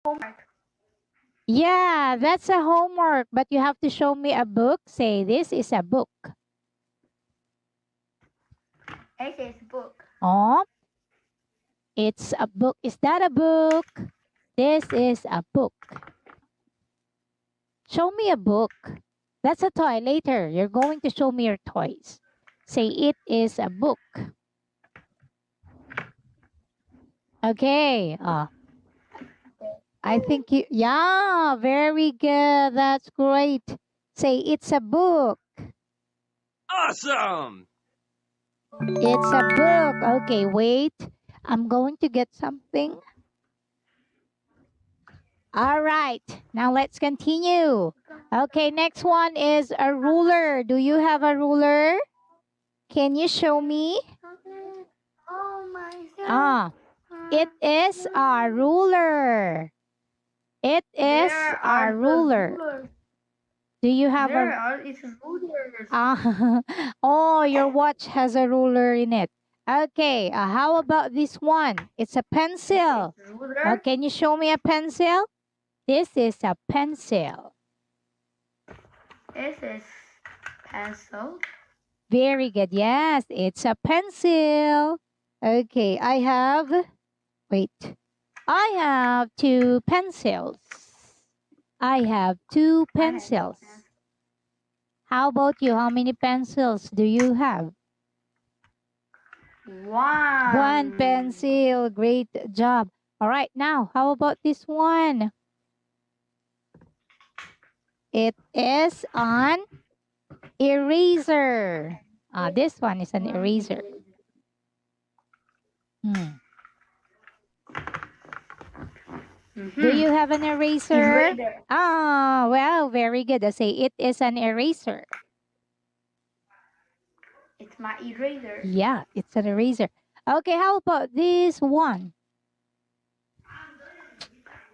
Homework. Yeah, that's a homework, but you have to show me a book. Say, this is a book. It is book. Oh, it's a book. Is that a book? This is a book. Show me a book. That's a toy. Later, you're going to show me your toys. Say, it is a book. Okay. I think you, yeah, very good. That's great. Say, it's a book. Awesome! It's a book. Okay, wait. I'm going to get something. All right. Now let's continue. Okay, next one is a ruler. Do you have a ruler? Can you show me? Oh my God. Ah, it is a ruler. It is a ruler. Do you have It's rulers. Oh, your watch has a ruler in it. Okay, how about this one? It's a pencil. Ruler. Can you show me a pencil? This is a pencil. This is pencil. Very good. Yes, it's a pencil. Okay, I have two pencils. I have two pencils. How about you? How many pencils do you have? One pencil. Great job. All right, now, how about this one? It is an eraser. This one is an eraser. Do you have an eraser? Well, very good. I say it is an eraser. It's my eraser. Yeah, it's an eraser. Okay, how about this one?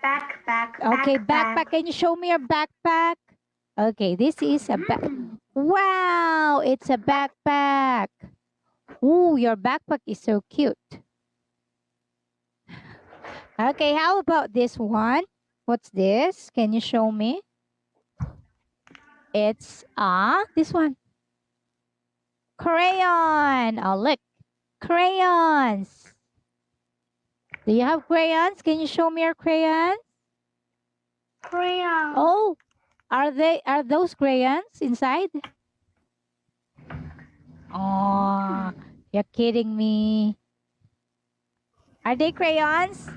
Backpack. Okay, backpack. Can you show me your backpack? Okay, this is a back. Wow, it's a backpack. Ooh, your backpack is so cute. Okay, how about this one? What's this? Can you show me? It's this one. Crayon. Oh, look. Crayons. Do you have crayons? Can you show me your crayons? Crayon. Oh, are those crayons inside? Oh, you're kidding me. Are they crayons?